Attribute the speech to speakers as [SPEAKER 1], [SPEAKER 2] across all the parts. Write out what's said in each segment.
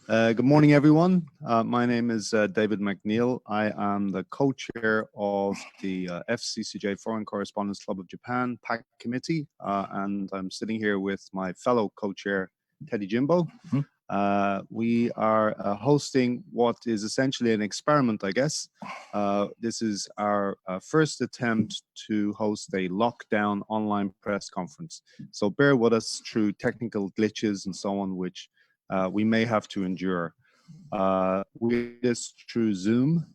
[SPEAKER 1] Good morning, everyone. My name is David McNeil. I am the co-chair of the FCCJ Foreign Correspondents Club of Japan PAC Committee, and I'm sitting here with my fellow co-chair, Teddy Jimbo. We are hosting what is essentially an experiment, I guess. This is our first attempt to host a lockdown online press conference. So bear with us through technical glitches and so on, which we may have to endure. We do this through Zoom.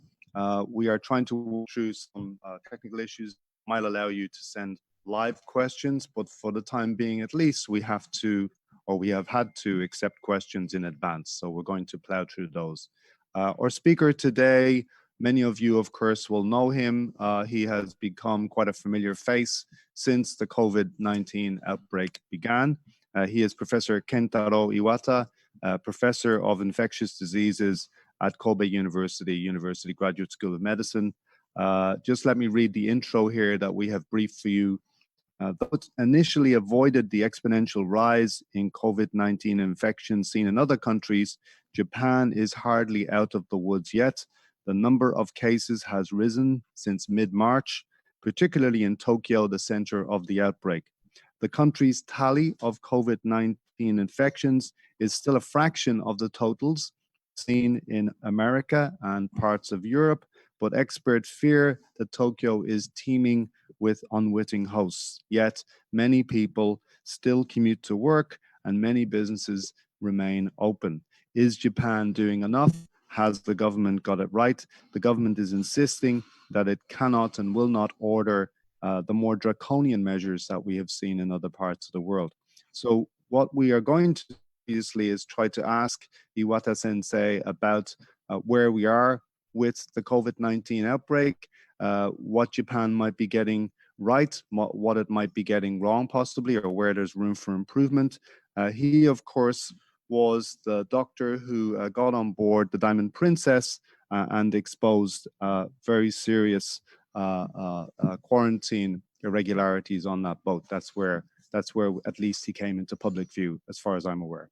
[SPEAKER 1] We are trying to work through some technical issues that might allow you to send live questions, but for the time being, at least, we have to, or we have had to accept questions in advance. So we're going to plow through those. Our speaker today, many of you, of course, will know him. He has become quite a familiar face since the COVID-19 outbreak began. He is Professor Kentaro Iwata, Professor of Infectious Diseases at Kobe University Graduate School of Medicine. Just let me read the intro here that we have briefed for you. Though it initially avoided the exponential rise in COVID-19 infections seen in other countries, Japan is hardly out of the woods yet. The number of cases has risen since mid-March, particularly in Tokyo, the center of the outbreak. The country's tally of COVID-19 infections is still a fraction of the totals seen in America and parts of Europe, but experts fear that Tokyo is teeming with unwitting hosts. Yet many people still commute to work and many businesses remain open. Is Japan doing enough? Has the government got it right? The government is insisting that it cannot and will not order the more draconian measures that we have seen in other parts of the world. So what we are going to do obviously is try to ask Iwata Sensei about where we are with the COVID-19 outbreak, what Japan might be getting right, what it might be getting wrong possibly, or where there's room for improvement. He, of course, was the doctor who got on board the Diamond Princess and exposed very serious quarantine irregularities on that boat. That's where at least he came into public view, as far as I'm aware.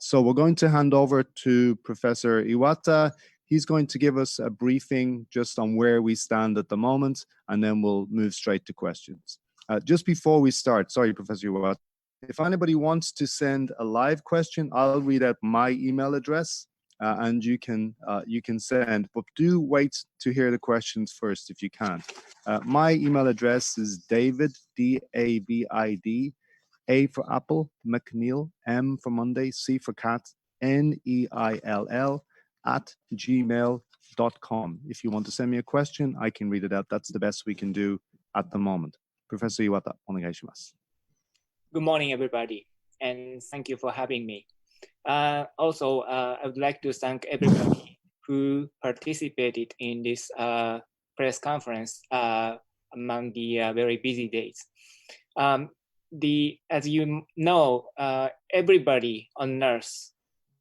[SPEAKER 1] So we're going to hand over to Professor Iwata. He's going to give us a briefing just on where we stand at the moment, and then we'll move straight to questions. Just before we start, sorry, Professor Iwata, if anybody wants to send a live question, I'll read out my email address and you can send, but do wait to hear the questions first if you can't. My email address is David, D-A-V-I-D, A for Apple, McNeil, M for Monday, C for Cat, N-E-I-L-L, @gmail.com. If you want to send me a question, I can read it out. That's the best we can do at the moment. Professor Iwata, onegai shimasu.
[SPEAKER 2] Good morning, everybody, and thank you for having me. Also, I would like to thank everybody who participated in this press conference among the very busy days. As you know, everybody on Earth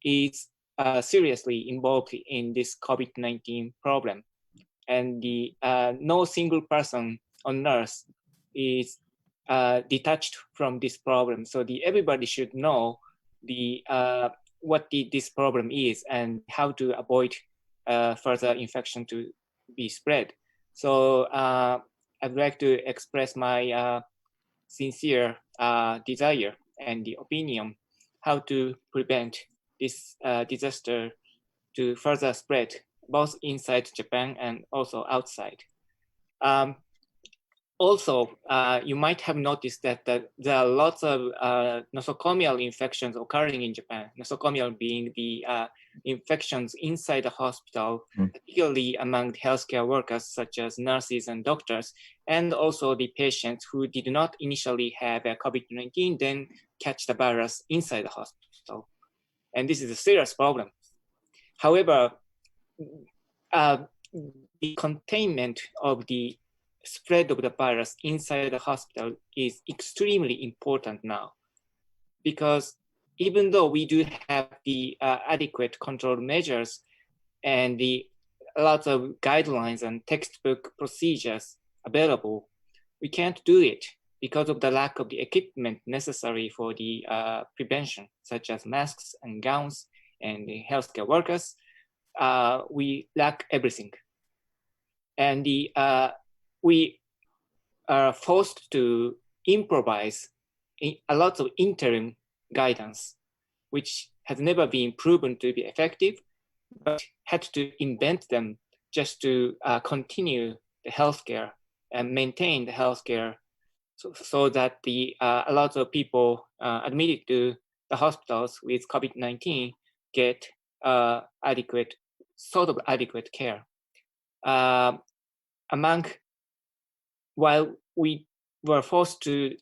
[SPEAKER 2] is seriously involved in this COVID-19 problem, and no single person on Earth is detached from this problem. So everybody should know what this problem is and how to avoid further infection to be spread. So I'd like to express my sincere desire and the opinion how to prevent this disaster to further spread both inside Japan and also outside. Also, you might have noticed that there are lots of nosocomial infections occurring in Japan, nosocomial being the infections inside the hospital, particularly among healthcare workers such as nurses and doctors, and also the patients who did not initially have a COVID-19, then catch the virus inside the hospital. And this is a serious problem. However, the containment of the spread of the virus inside the hospital is extremely important now, because even though we do have the adequate control measures and lots of guidelines and textbook procedures available, we can't do it because of the lack of the equipment necessary for the prevention, such as masks and gowns and the healthcare workers, we lack everything. And we are forced to improvise a lot of interim guidance, which has never been proven to be effective, but had to invent them just to continue the healthcare and maintain the healthcare, so that a lot of people admitted to the hospitals with COVID-19 get adequate care. While we were forced to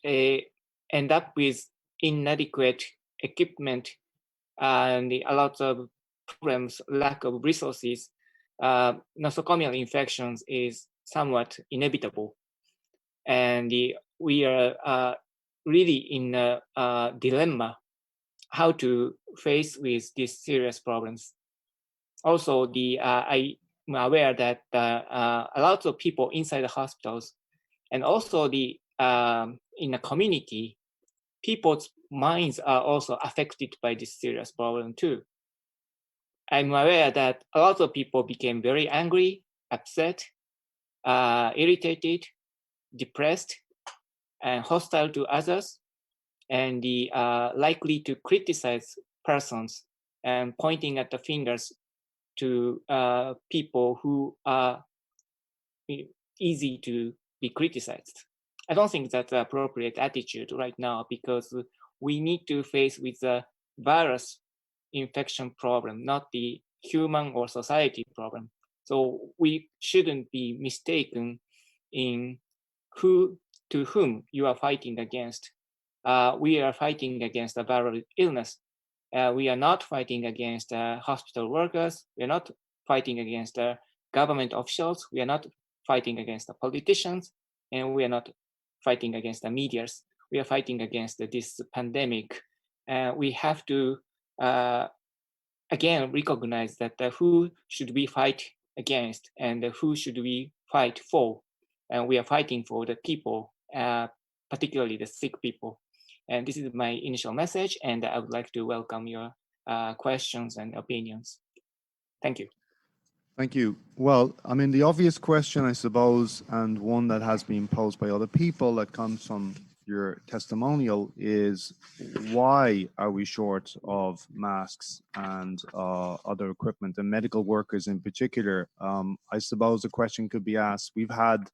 [SPEAKER 2] end up with inadequate equipment and a lot of problems, lack of resources, nosocomial infections is somewhat inevitable. And we are really in a dilemma how to face with these serious problems. Also, I'm aware that a lot of people inside the hospitals and also in the community, people's minds are also affected by this serious problem too. I'm aware that a lot of people became very angry, upset, irritated, depressed, and hostile to others, and likely to criticize persons and pointing at the fingers to people who are easy to be criticized. I don't think that's the appropriate attitude right now, because we need to face with the virus infection problem, not the human or society problem. So we shouldn't be mistaken in to whom you are fighting against. We are fighting against a viral illness. We are not fighting against hospital workers. We are not fighting against government officials. We are not fighting against the politicians, and we are not fighting against the medias. We are fighting against this pandemic. We have to again recognize that who should we fight against and who should we fight for. And we are fighting for the people, particularly the sick people. And this is my initial message, and I would like to welcome your questions and opinions. Thank you.
[SPEAKER 1] Thank you. Well, I mean, the obvious question, I suppose, and one that has been posed by other people that comes from your testimonial is, why are we short of masks and other equipment, and medical workers in particular? I suppose the question could be asked, we've had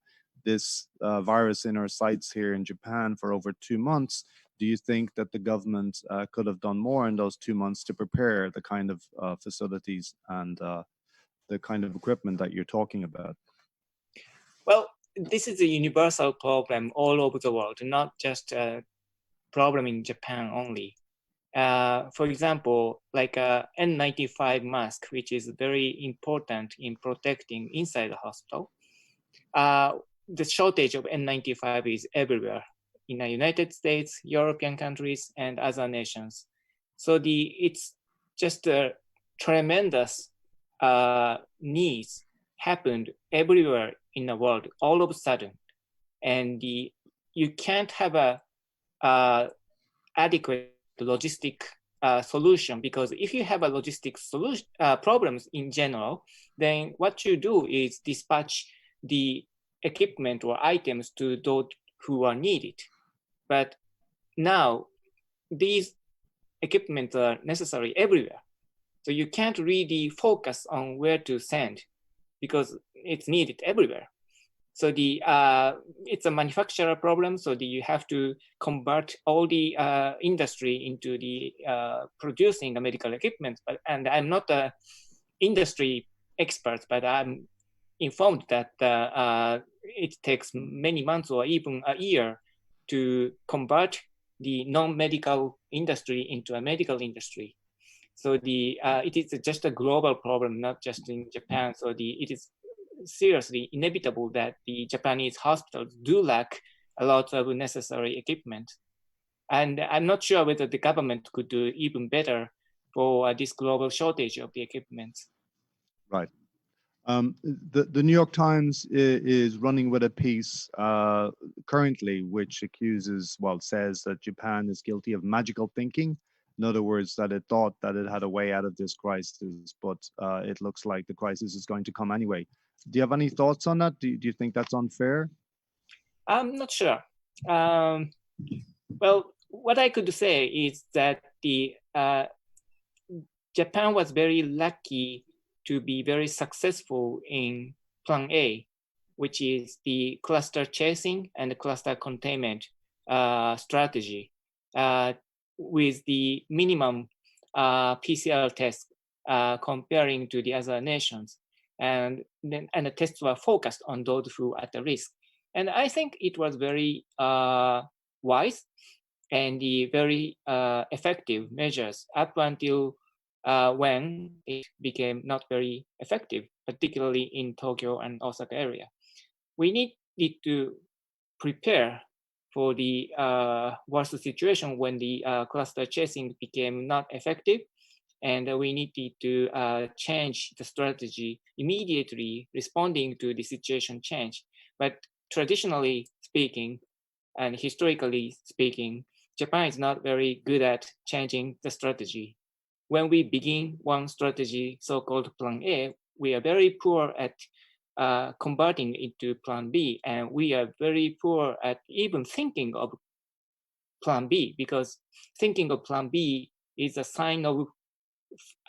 [SPEAKER 1] this virus in our sites here in Japan for over 2 months. Do you think that the government could have done more in those 2 months to prepare the kind of facilities and the kind of equipment that you're talking about?
[SPEAKER 2] Well, this is a universal problem all over the world, not just a problem in Japan only. For example, like a N95 mask, which is very important in protecting inside the hospital. The shortage of N95 is everywhere in the United States, European countries, and other nations. So it's just a tremendous needs happened everywhere in the world all of a sudden. And you can't have a adequate logistic solution, because if you have a logistic solution problems in general, then what you do is dispatch the equipment or items to those who are needed. But now these equipment are necessary everywhere. So you can't really focus on where to send, because it's needed everywhere. So it's a manufacturer problem. So you have to convert all the industry into the producing the medical equipment. And I'm not an industry expert, but I'm informed that it takes many months or even a year to convert the non-medical industry into a medical industry. So it is just a global problem, not just in Japan. So it is seriously inevitable that the Japanese hospitals do lack a lot of necessary equipment. And I'm not sure whether the government could do even better for this global shortage of the equipment.
[SPEAKER 1] Right. The New York Times is running with a piece currently which says that Japan is guilty of magical thinking In other words, that it thought that it had a way out of this crisis, but it looks like the crisis is going to come anyway. Do you have any thoughts on that? Do you think that's unfair?
[SPEAKER 2] I'm not sure. Um, well, what I could say is that the Japan was very lucky to be very successful in Plan A, which is the cluster chasing and cluster containment strategy with the minimum PCR test comparing to the other nations. And the tests were focused on those who are at the risk. And I think it was very wise and the very effective measures up until when it became not very effective, particularly in Tokyo and Osaka area. We needed to prepare for the worst situation when the cluster chasing became not effective. And we needed to change the strategy immediately responding to the situation change. But traditionally speaking, and historically speaking, Japan is not very good at changing the strategy. When we begin one strategy, so-called Plan A, we are very poor at converting it to Plan B, and we are very poor at even thinking of Plan B, because thinking of Plan B is a sign of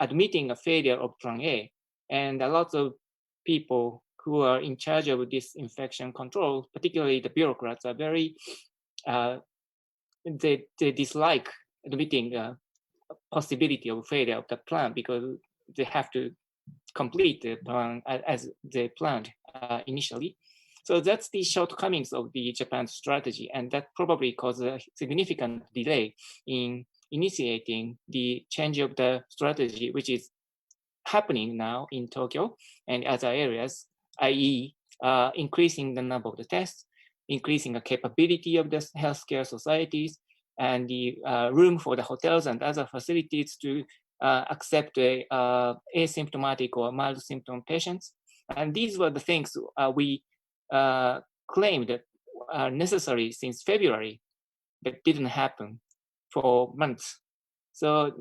[SPEAKER 2] admitting a failure of Plan A. And a lot of people who are in charge of this infection control, particularly the bureaucrats, are very they dislike admitting a possibility of failure of the plan because they have to complete the plan as they planned initially. So that's the shortcomings of the Japan's strategy, and that probably caused a significant delay in initiating the change of the strategy, which is happening now in Tokyo and other areas, i.e. Increasing the number of the tests, increasing the capability of the healthcare societies, and the room for the hotels and other facilities to accept asymptomatic or mild symptom patients. And these were the things we claimed are necessary since February, but didn't happen for months. So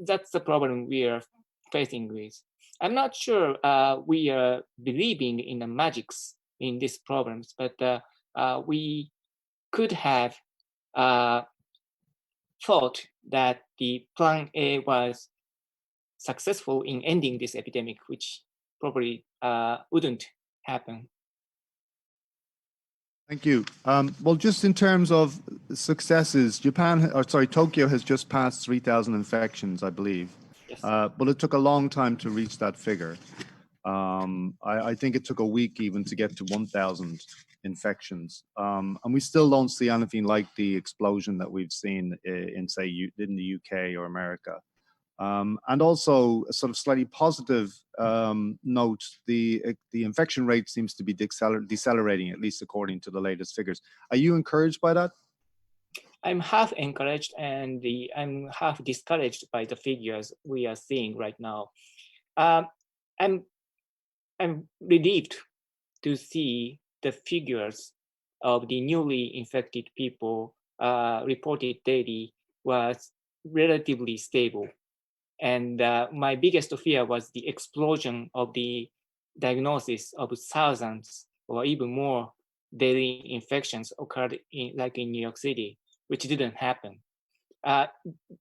[SPEAKER 2] that's the problem we are facing with. I'm not sure we are believing in the magics in these problems, but we could have thought that the Plan A was successful in ending this epidemic, which probably wouldn't happen.
[SPEAKER 1] Thank you. Well, just in terms of successes, Tokyo has just passed 3,000 infections, I believe.
[SPEAKER 2] Yes.
[SPEAKER 1] But it took a long time to reach that figure. I think it took a week even to get to 1,000 infections. And we still don't see anything like the explosion that we've seen in, say, in the UK or America. And also a sort of slightly positive note, the infection rate seems to be decelerating, at least according to the latest figures. Are you encouraged by that?
[SPEAKER 2] I'm half encouraged and I'm half discouraged by the figures we are seeing right now. I'm relieved to see the figures of the newly infected people reported daily was relatively stable. And my biggest fear was the explosion of the diagnosis of thousands or even more daily infections occurred like in New York City, which didn't happen.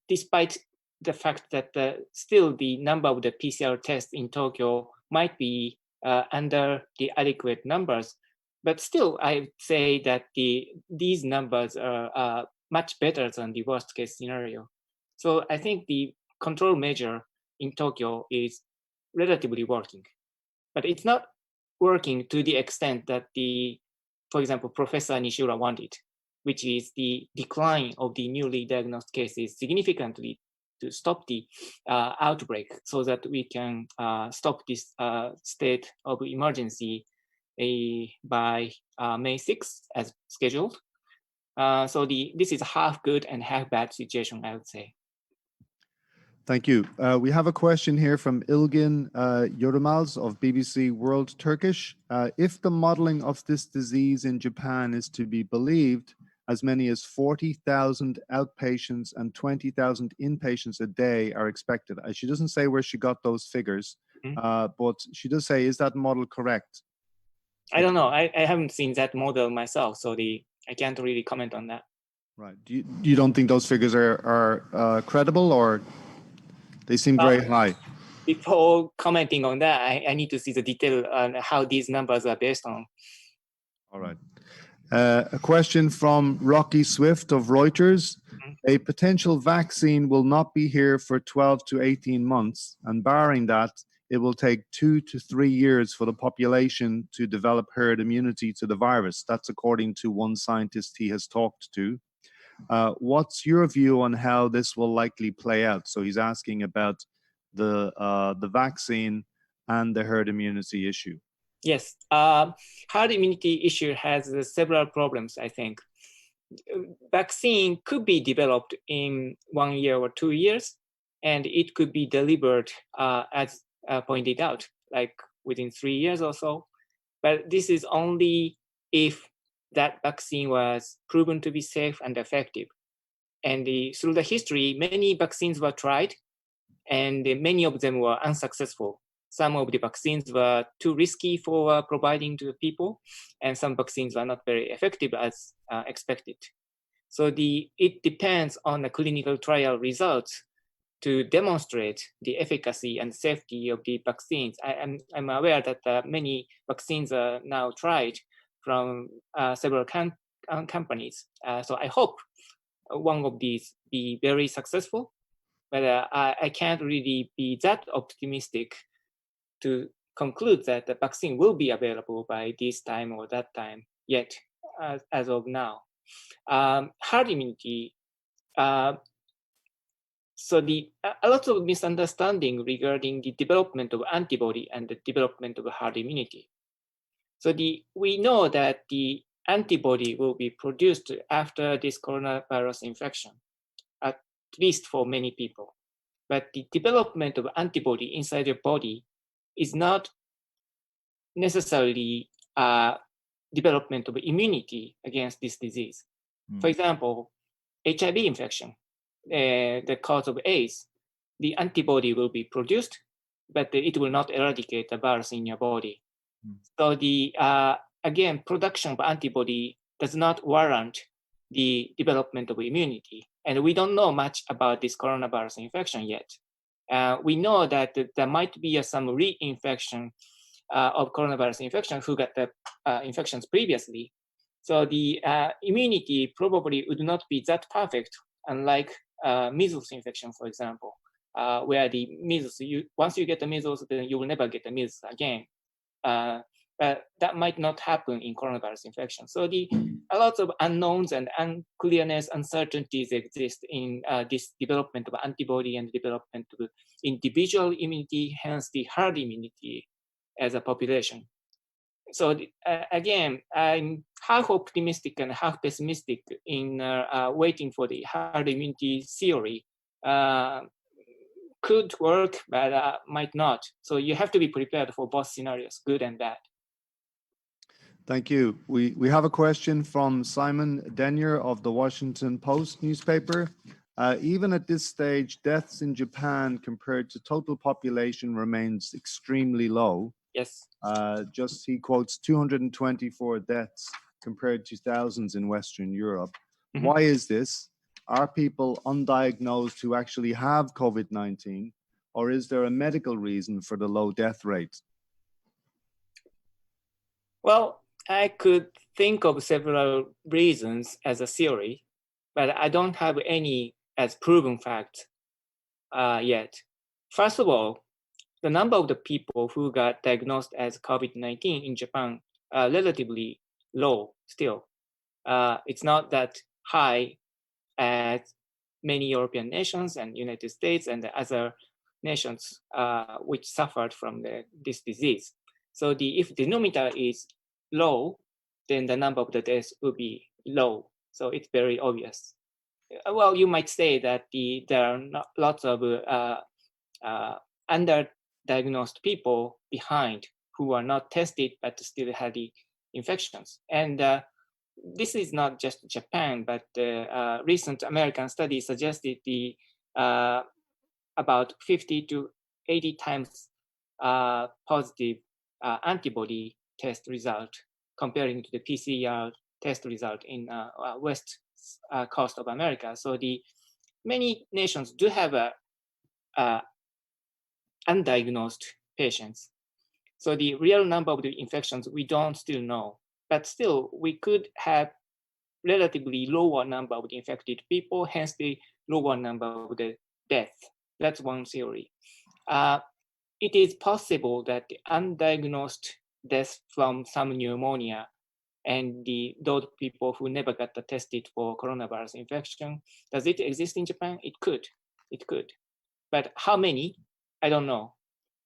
[SPEAKER 2] Despite the fact that still the number of the PCR tests in Tokyo might be under the adequate numbers, but still I say that these numbers are much better than the worst case scenario. So I think the control measure in Tokyo is relatively working, but it's not working to the extent that for example, Professor Nishura wanted, which is the decline of the newly diagnosed cases significantly to stop the outbreak so that we can stop this state of emergency by May 6th as scheduled. So this is a half good and half bad situation, I would say.
[SPEAKER 1] Thank you. We have a question here from Ilgin Yorumals of BBC World Turkish. If the modeling of this disease in Japan is to be believed, as many as 40,000 outpatients and 20,000 inpatients a day are expected. She doesn't say where she got those figures, but she does say, is that model correct?
[SPEAKER 2] I don't know. I haven't seen that model myself, so I can't really comment on that.
[SPEAKER 1] Right. You don't think those figures are credible, or they seem very high?
[SPEAKER 2] Before commenting on that, I need to see the detail on how these numbers are based on.
[SPEAKER 1] All right. A question from Rocky Swift of Reuters. A potential vaccine will not be here for 12 to 18 months, and barring that, it will take 2 to 3 years for the population to develop herd immunity to the virus. That's according to one scientist he has talked to. What's your view on how this will likely play out? So he's asking about the vaccine and the herd immunity issue.
[SPEAKER 2] Yes, herd immunity issue has several problems, I think. Vaccine could be developed in 1 year or 2 years, and it could be delivered as pointed out, like within 3 years or so. But this is only if that vaccine was proven to be safe and effective. And through the history, many vaccines were tried, and many of them were unsuccessful. Some of the vaccines were too risky for providing to the people, and some vaccines were not very effective as expected. So it depends on the clinical trial results to demonstrate the efficacy and safety of the vaccines. I'm aware that many vaccines are now tried from several companies. So I hope one of these be very successful, but I can't really be that optimistic to conclude that the vaccine will be available by this time or that time yet, as of now. Herd immunity. So a lot of misunderstanding regarding the development of antibody and the development of herd immunity. So we know that the antibody will be produced after this coronavirus infection, at least for many people. But the development of antibody inside your body is not necessarily development of immunity against this disease. For example, HIV infection, the cause of AIDS, the antibody will be produced, but it will not eradicate the virus in your body. So again, production of antibody does not warrant the development of immunity. And we don't know much about this coronavirus infection yet. We know that there might be some reinfection of coronavirus infection who got the infections previously. So the immunity probably would not be that perfect, unlike measles infection, for example, where the measles, once you get the measles, then you will never get the measles again. But that might not happen in coronavirus infection. So a lot of unknowns and unclearness, uncertainties exist in this development of antibody and development of individual immunity, hence the herd immunity as a population. So again, I'm half optimistic and half pessimistic in waiting for the herd immunity theory. Could work, but might not. So you have to be prepared for both scenarios, good and bad.
[SPEAKER 1] Thank you. We have a question from Simon Denyer of the Washington Post newspaper. Even at this stage, deaths in Japan compared to total population remains extremely low.
[SPEAKER 2] Yes.
[SPEAKER 1] He quotes 224 deaths compared to thousands in Western Europe. Mm-hmm. Why is this? Are people undiagnosed who actually have COVID-19, or is there a medical reason for the low death rate?
[SPEAKER 2] Well, I could think of several reasons as a theory, but I don't have any as proven fact yet. First of all, the number of the people who got diagnosed as COVID-19 in Japan are relatively low still. It's not that high as many European nations and United States and the other nations which suffered from this disease. So if the denominator is low, then the number of the deaths will be low. So it's very obvious. Well, you might say that there are lots of underdiagnosed people behind who are not tested but still had the infections. And this is not just Japan, but recent American study suggested the about 50 to 80 times positive antibody test result comparing to the PCR test result in west coast of America. So the many nations do have undiagnosed patients. So the real number of the infections we don't still know, but still we could have relatively lower number of the infected people, hence the lower number of the death. That's one theory. It is possible that the undiagnosed death from some pneumonia and those people who never got tested for coronavirus infection, does it exist in Japan? It could. But how many? I don't know.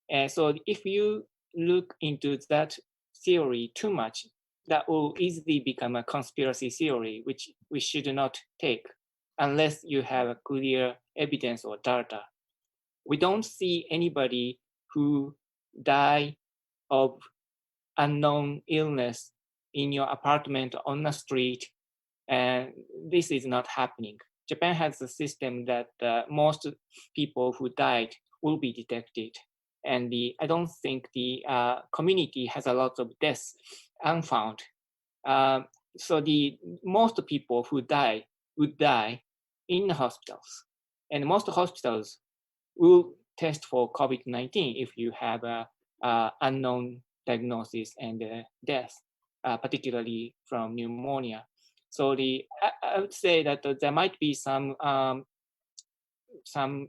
[SPEAKER 2] And so if you look into that theory too much, that will easily become a conspiracy theory, which we should not take unless you have a clear evidence or data. We don't see anybody who die of unknown illness in your apartment on the street, and this is not happening. Japan has a system that most people who died will be detected. And I don't think the community has a lot of deaths unfound. So the most people who die would die in the hospitals. And most hospitals will test for COVID-19 if you have a unknown diagnosis and death, particularly from pneumonia. So I would say that there might be some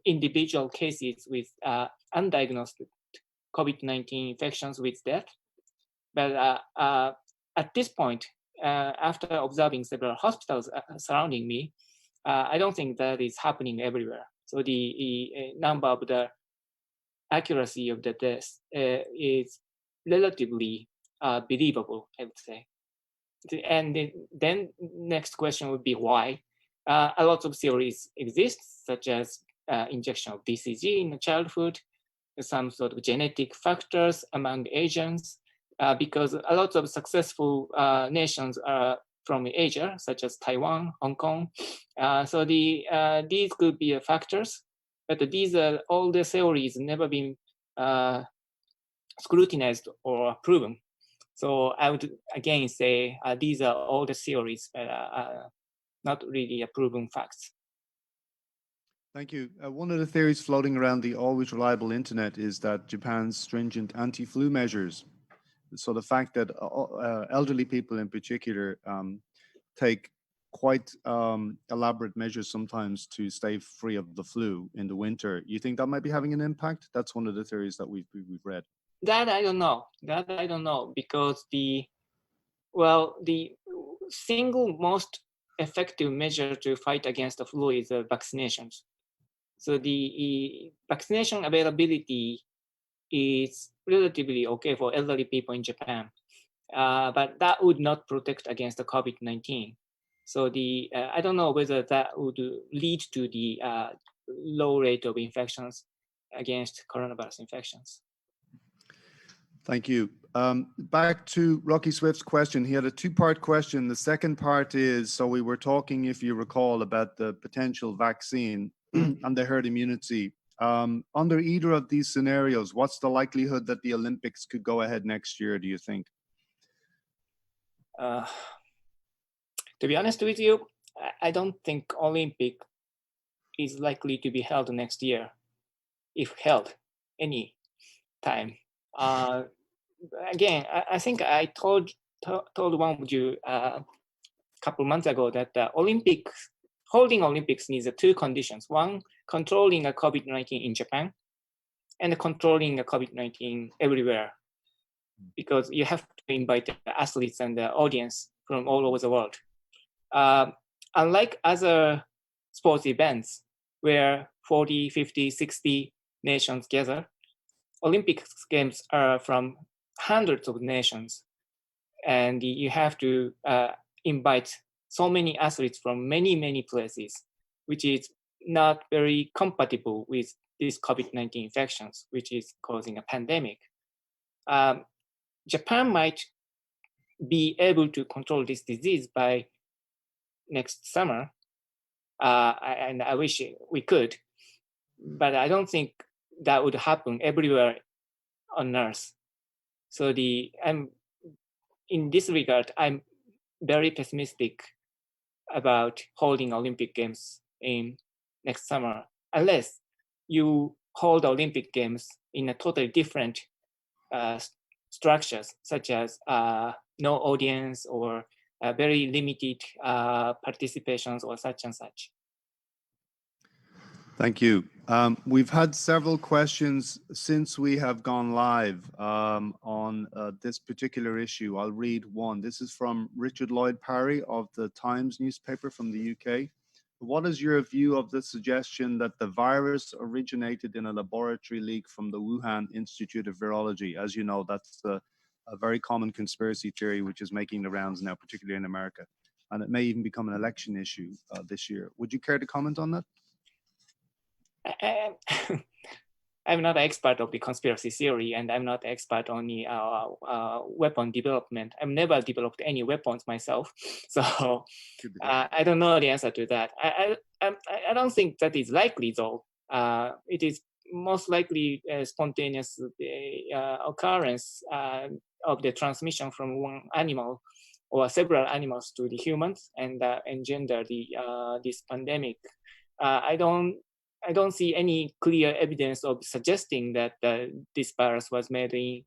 [SPEAKER 2] individual cases with undiagnosed COVID-19 infections with death. But at this point, after observing several hospitals surrounding me, I don't think that is happening everywhere. So the number of the accuracy of the death is relatively believable, I would say. And then next question would be why. A lot of theories exist, such as injection of BCG in childhood, some sort of genetic factors among Asians, because a lot of successful nations are from Asia, such as Taiwan, Hong Kong. So these could be factors, but these are all the theories never been scrutinized or proven. So I would again say these are all the theories, but not really proven facts.
[SPEAKER 1] Thank you. One of the theories floating around the always reliable internet is that Japan's stringent anti-flu measures. So the fact that elderly people in particular take quite elaborate measures sometimes to stay free of the flu in the winter. You think that might be having an impact? That's one of the theories that we've read.
[SPEAKER 2] That I don't know. Because the single most effective measure to fight against the flu is vaccinations. So the vaccination availability is relatively okay for elderly people in Japan, but that would not protect against the COVID-19. So I don't know whether that would lead to the low rate of infections against coronavirus infections.
[SPEAKER 1] Thank you. Back to Rocky Swift's question. He had a two-part question. The second part is, so we were talking, if you recall, about the potential vaccine and the herd immunity. Under either of these scenarios, what's the likelihood that the Olympics could go ahead next year, do you think?
[SPEAKER 2] To be honest with you, I don't think Olympic is likely to be held next year, if held any time. Again, I think I told one of you a couple months ago that holding Olympics needs two conditions. One, controlling COVID-19 in Japan, and controlling COVID-19 everywhere, because you have to invite the athletes and the audience from all over the world. Unlike other sports events where 40, 50, 60 nations gather, Olympic Games are from hundreds of nations, and you have to invite so many athletes from many, many places, which is not very compatible with these COVID-19 infections, which is causing a pandemic. Japan might be able to control this disease by next summer. And I wish we could, but I don't think that would happen everywhere on Earth. So in this regard, I'm very pessimistic about holding Olympic Games in next summer, unless you hold Olympic Games in a totally different structures, such as no audience or very limited participations or such and such.
[SPEAKER 1] Thank you. We've had several questions since we have gone live on this particular issue. I'll read one. This is from Richard Lloyd Parry of the Times newspaper from the UK. What is your view of the suggestion that the virus originated in a laboratory leak from the Wuhan Institute of Virology? As you know, that's a very common conspiracy theory which is making the rounds now, particularly in America. And it may even become an election issue this year. Would you care to comment on that?
[SPEAKER 2] I'm not an expert of the conspiracy theory, and I'm not an expert on the weapon development. I've never developed any weapons myself, so I don't know the answer to that. I don't think that is likely, though. It is most likely a spontaneous occurrence of the transmission from one animal or several animals to the humans and engender this pandemic. I don't see any clear evidence of suggesting that this virus was made in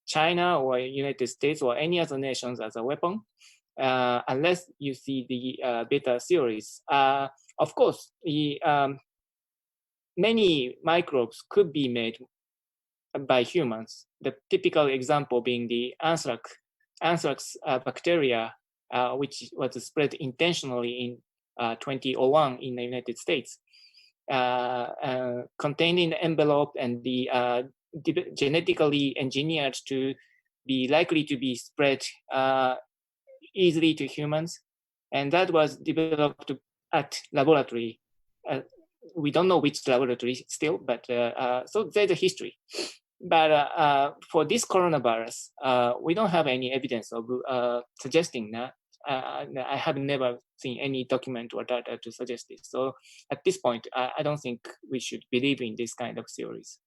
[SPEAKER 2] China or United States or any other nations as a weapon, unless you see the beta theories. Of course, many microbes could be made by humans. The typical example being the anthrax bacteria, which was spread intentionally in 2001 in the United States. Contained in the envelope and the genetically engineered to be likely to be spread easily to humans. And that was developed at laboratory. We don't know which laboratory still, but so there's a history. But for this coronavirus, we don't have any evidence of suggesting that. I have never seen any document or data to suggest this. So at this point, I don't think we should believe in this kind of theories.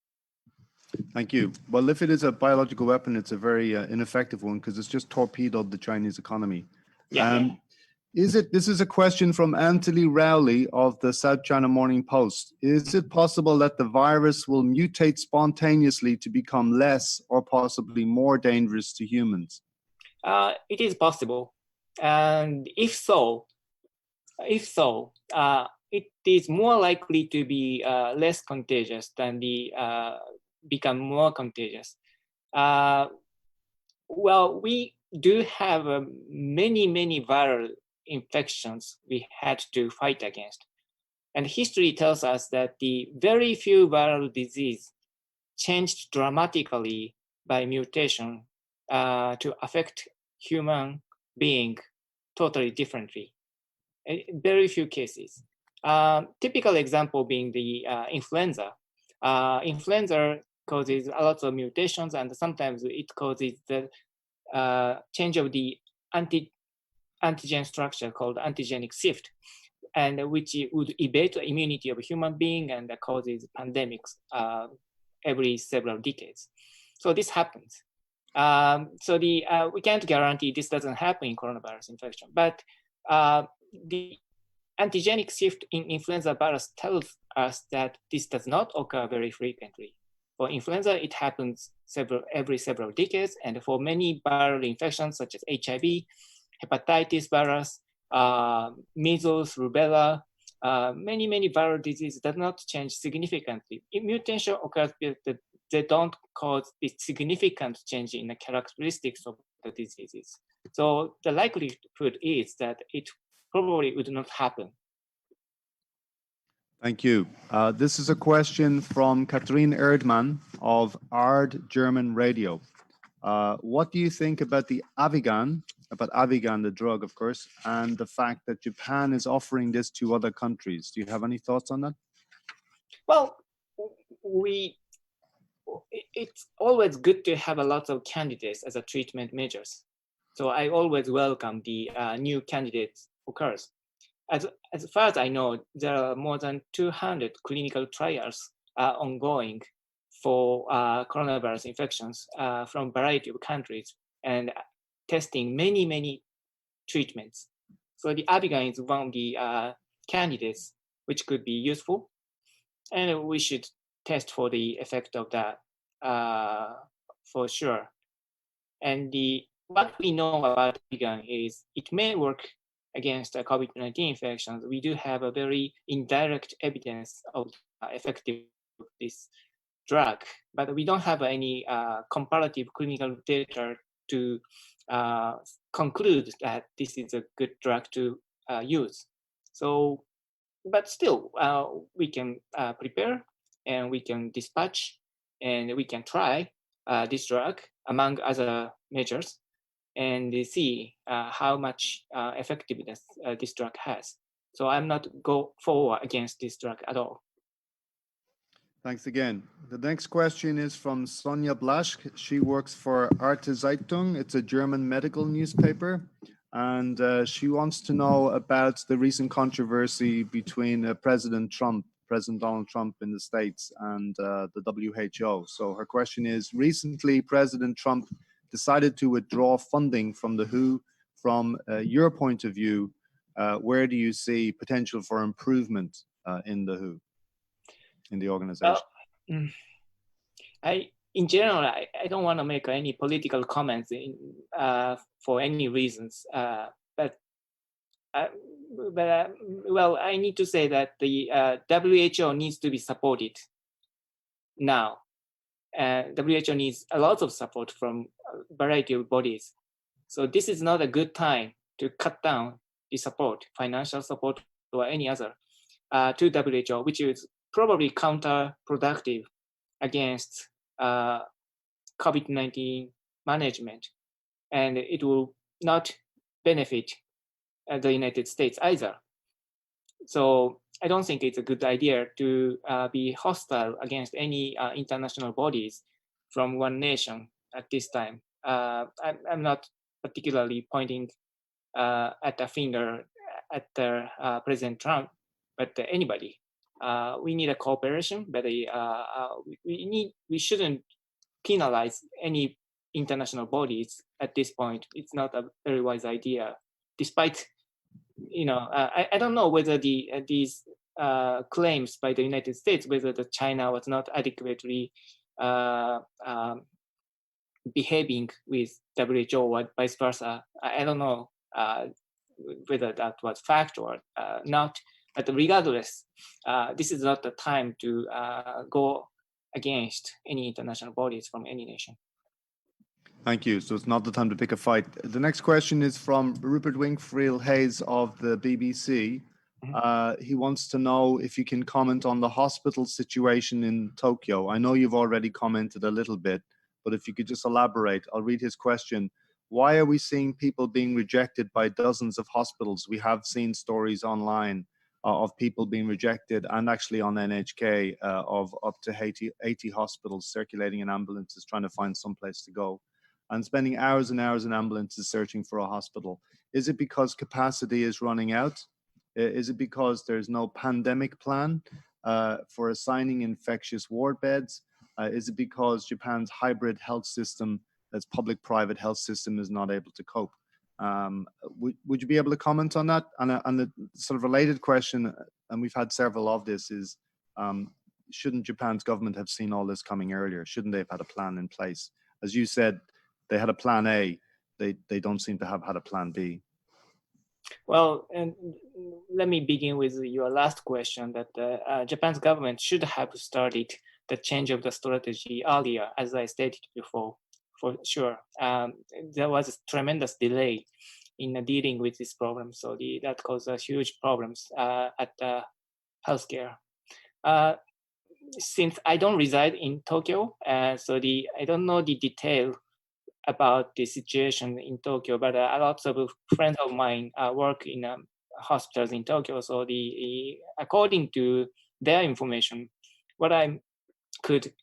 [SPEAKER 1] Thank you. Well, if it is a biological weapon, it's a very ineffective one because it's just torpedoed the Chinese economy.
[SPEAKER 2] Yeah.
[SPEAKER 1] This is a question from Anthony Rowley of the South China Morning Post. Is it possible that the virus will mutate spontaneously to become less or possibly more dangerous to humans?
[SPEAKER 2] It is possible. And if so, it is more likely to be less contagious than become more contagious. Well, we do have many viral infections we had to fight against. And history tells us that the very few viral disease changed dramatically by mutation to affect human being totally differently. Very few cases. Typical example being the influenza. Influenza causes a lot of mutations, and sometimes it causes the change of the antigen structure called antigenic shift, and which would evade the immunity of a human being and causes pandemics every several decades. So this happens. So we can't guarantee this doesn't happen in coronavirus infection, but the antigenic shift in influenza virus tells us that this does not occur very frequently. For influenza, it happens every several decades, and for many viral infections such as HIV, hepatitis virus, measles, rubella, many viral diseases does not change significantly. If mutation occurs, they don't cause a significant change in the characteristics of the diseases. So the likelihood is that it probably would not happen.
[SPEAKER 1] Thank you. This is a question from Katrin Erdmann of ARD German Radio. What do you think about Avigan, the drug, of course, and the fact that Japan is offering this to other countries? Do you have any thoughts on that?
[SPEAKER 2] Well, it's always good to have a lot of candidates as a treatment measures. So I always welcome the new candidates occurs. As far as I know, there are more than 200 clinical trials ongoing for coronavirus infections from a variety of countries and testing many treatments. So the Avigan is one of the candidates which could be useful, and we should test for the effect of that for sure. And what we know about Avigan is it may work against COVID-19 infections. We do have a very indirect evidence of effectiveness of this drug, but we don't have any comparative clinical data to conclude that this is a good drug to use. So, but still, we can prepare and we can dispatch and we can try this drug among other measures and see how much effectiveness this drug has. So I'm not go forward against this drug at all.
[SPEAKER 1] Thanks again. The next question is from Sonja Blaschk. She works for Arte Zeitung. It's a German medical newspaper. And she wants to know about the recent controversy between President Donald Trump in the States and the WHO. So her question is, recently President Trump decided to withdraw funding from the WHO. From your point of view, where do you see potential for improvement in the WHO? In the organization?
[SPEAKER 2] In general, I don't want to make any political comments for any reasons, but well, I need to say that the WHO needs to be supported now. WHO needs a lot of support from a variety of bodies. So this is not a good time to cut down the support, financial support or any other to WHO, which is probably counterproductive against COVID-19 management. And it will not benefit the United States either. So I don't think it's a good idea to be hostile against any international bodies from one nation at this time. I'm not particularly pointing at a finger at President Trump, but anybody. We need a cooperation, but we shouldn't penalize any international bodies at this point. It's not a very wise idea, despite, I don't know whether these claims by the United States, whether the China was not adequately behaving with WHO or vice versa. I don't know whether that was fact or not. But regardless, this is not the time to go against any international bodies from any nation.
[SPEAKER 1] Thank you. So it's not the time to pick a fight. The next question is from Rupert Wingfield Hayes of the BBC. He wants to know if you can comment on the hospital situation in Tokyo. I know you've already commented a little bit, but if you could just elaborate, I'll read his question. Why are we seeing people being rejected by dozens of hospitals? We have seen stories online of people being rejected, and actually on NHK of up to 80 hospitals circulating in ambulances trying to find some place to go, and spending hours and hours in ambulances searching for a hospital. Is it because capacity is running out? Is it because there's no pandemic plan for assigning infectious ward beds? Is it because Japan's hybrid health system, its public-private health system, is not able to cope? Would you be able to comment on that? And the sort of related question, and we've had several of this, is shouldn't Japan's government have seen all this coming earlier? Shouldn't they have had a plan in place? As you said, they had a plan A. They don't seem to have had a plan B.
[SPEAKER 2] Well, and let me begin with your last question, that Japan's government should have started the change of the strategy earlier, as I stated before, for sure. There was a tremendous delay in dealing with this problem, so that caused huge problems at healthcare. Since I don't reside in Tokyo, so I don't know the detail about the situation in Tokyo, but lots of friends of mine work in hospitals in Tokyo. So according to their information, what I could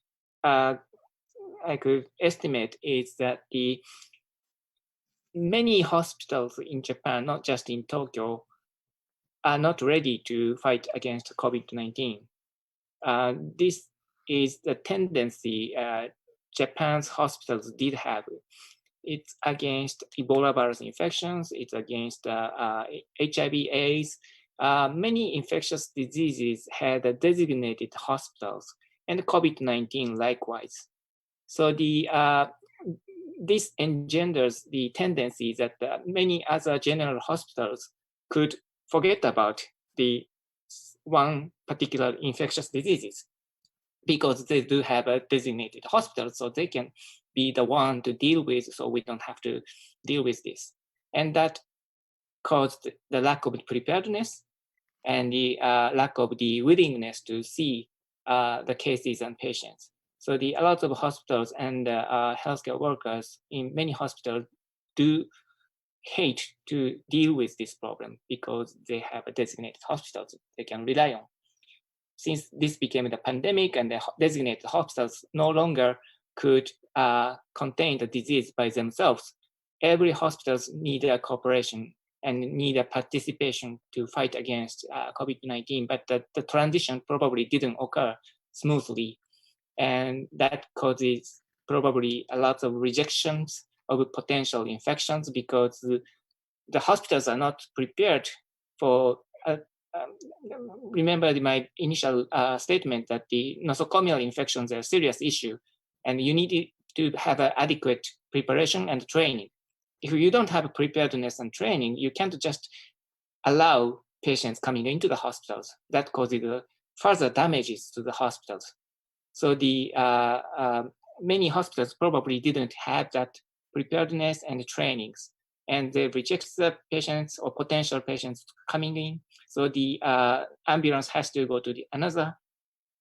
[SPEAKER 2] estimate is that many hospitals in Japan, not just in Tokyo, are not ready to fight against COVID-19. This is the tendency Japan's hospitals did have. It's against Ebola virus infections, it's against HIV/AIDS. Many infectious diseases had designated hospitals, and COVID-19 likewise. So this engenders the tendency that many other general hospitals could forget about the one particular infectious diseases because they do have a designated hospital, so they can be the one to deal with, so we don't have to deal with this. And that caused the lack of preparedness and the lack of the willingness to see the cases and patients. So a lot of hospitals and healthcare workers in many hospitals do hate to deal with this problem because they have a designated hospitals they can rely on. Since this became the pandemic and the designated hospitals no longer could contain the disease by themselves, every hospitals need a cooperation and need a participation to fight against COVID-19, but the transition probably didn't occur smoothly. And that causes probably a lot of rejections of potential infections because the hospitals are not prepared for, remember my initial statement that the nosocomial infections are a serious issue and you need to have an adequate preparation and training. If you don't have preparedness and training, you can't just allow patients coming into the hospitals. That causes further damages to the hospitals. So many hospitals probably didn't have that preparedness and trainings, and they reject the patients or potential patients coming in. So the ambulance has to go to another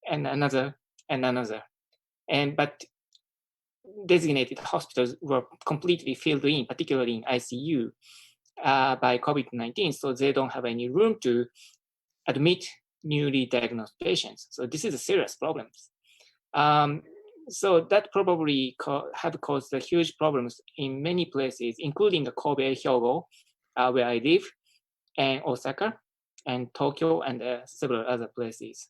[SPEAKER 2] and another and another. But designated hospitals were completely filled in, particularly in ICU, by COVID-19. So they don't have any room to admit newly diagnosed patients. So this is a serious problem. So that probably have caused huge problems in many places, including Kobe, Hyogo, where I live, and Osaka, and Tokyo, and several other places.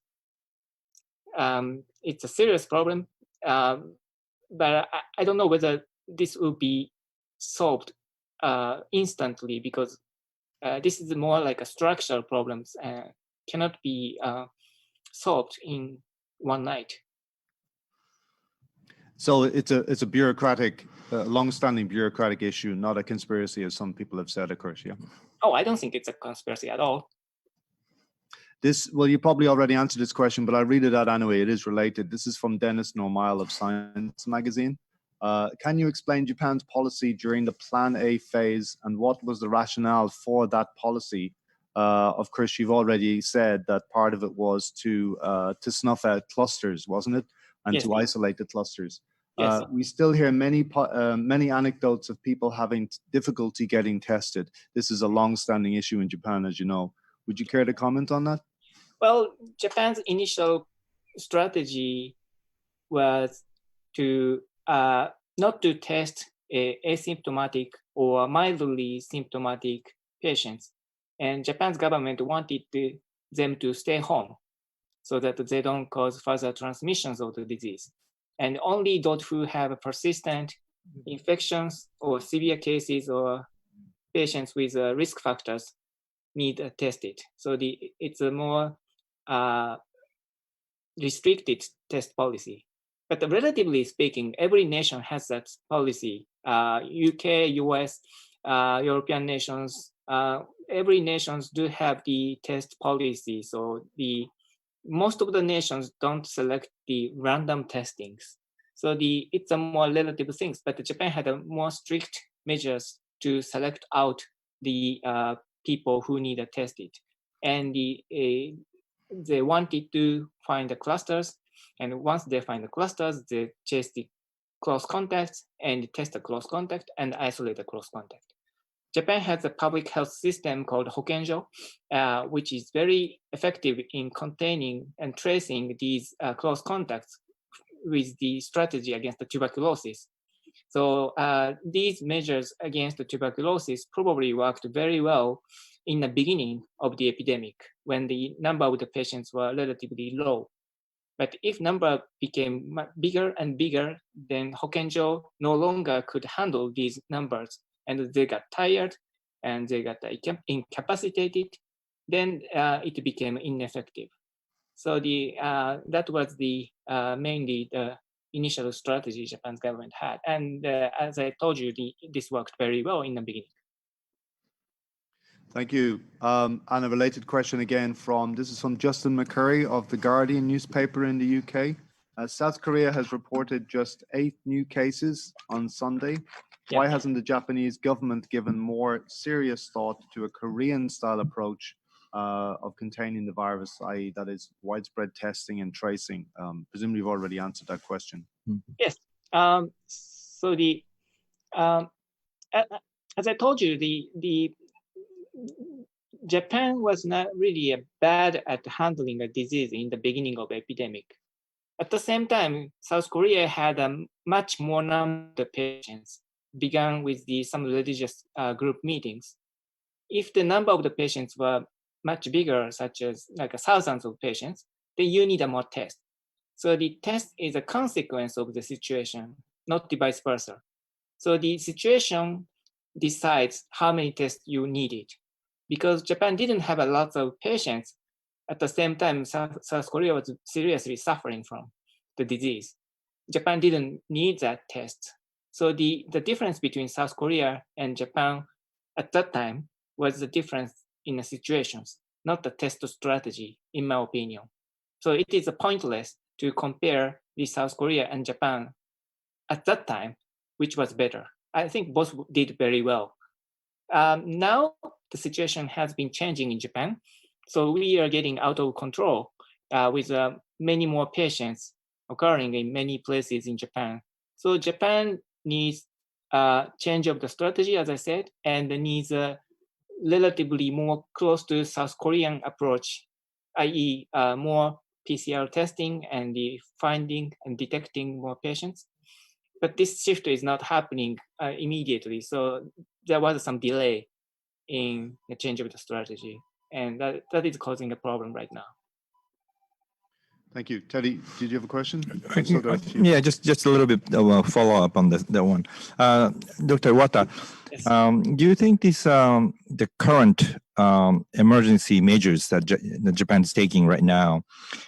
[SPEAKER 2] It's a serious problem, but I don't know whether this will be solved instantly because this is more like a structural problems and cannot be solved in one night.
[SPEAKER 1] So it's a bureaucratic, long-standing bureaucratic issue, not a conspiracy, as some people have said, of course. Yeah.
[SPEAKER 2] Oh, I don't think it's a conspiracy at all.
[SPEAKER 1] Well, you probably already answered this question, but I'll read it out anyway. It is related. This is from Dennis Normile of Science magazine. Can you explain Japan's policy during the Plan A phase and what was the rationale for that policy? Of course, you've already said that part of it was to snuff out clusters, wasn't it? And
[SPEAKER 2] yes,
[SPEAKER 1] to isolate the clusters.
[SPEAKER 2] Yes.
[SPEAKER 1] We still hear many anecdotes of people having difficulty getting tested. This is a long-standing issue in Japan, as you know. Would you care to comment on that?
[SPEAKER 2] Well, Japan's initial strategy was to not to test asymptomatic or mildly symptomatic patients. And Japan's government wanted them to stay home so that they don't cause further transmissions of the disease. And only those who have persistent infections or severe cases or patients with risk factors need tested. So it's a more restricted test policy. But relatively speaking, every nation has that policy. UK, US, European nations, every nations do have the test policy. So most of the nations don't select the random testings. So it's a more relative things, but Japan had a more strict measures to select out the people who need a tested. And they wanted to find the clusters. And once they find the clusters, they chase the close contacts and test the close contact and isolate the close contact. Japan has a public health system called Hokenjo, which is very effective in containing and tracing these close contacts with the strategy against the tuberculosis. So these measures against tuberculosis probably worked very well in the beginning of the epidemic when the number of the patients were relatively low. But if number became bigger and bigger, then Hokenjo no longer could handle these numbers, and they got tired and they got incapacitated, then it became ineffective. So that was the mainly the initial strategy Japan's government had. And as I told you, this worked very well in the beginning.
[SPEAKER 1] Thank you. And a related question again this is from Justin McCurry of The Guardian newspaper in the UK. South Korea has reported just 8 new cases on Sunday.
[SPEAKER 2] Yeah.
[SPEAKER 1] Why hasn't the Japanese government given more serious thought to a Korean-style approach of containing the virus, i.e. that is widespread testing and tracing? Presumably you've already answered that question.
[SPEAKER 2] Yes. So as I told you, the Japan was not really bad at handling a disease in the beginning of the epidemic. At the same time, South Korea had a much more number of patients, began with some religious group meetings. If the number of the patients were much bigger, such as like thousands of patients, then you need a more test. So the test is a consequence of the situation, not the vice versa. So the situation decides how many tests you needed. Because Japan didn't have a lot of patients, at the same time, South Korea was seriously suffering from the disease. Japan didn't need that test. So the difference between South Korea and Japan at that time was the difference in the situations, not the test strategy, in my opinion. So it is pointless to compare the South Korea and Japan at that time, which was better. I think both did very well. Now the situation has been changing in Japan. So we are getting out of control with many more patients occurring in many places in Japan. So Japan needs a change of the strategy, as I said, and needs a relatively more close to South Korean approach, i.e. More PCR testing and the finding and detecting more patients. But this shift is not happening immediately. So there was some delay in the change of the strategy. And that is causing a problem right now.
[SPEAKER 1] Thank you. Teddy, did you have a question?
[SPEAKER 3] Yeah, just a little bit of a follow-up on that one. Dr. Iwata,
[SPEAKER 2] Yes.
[SPEAKER 3] do you think the current emergency measures that Japan is taking right now,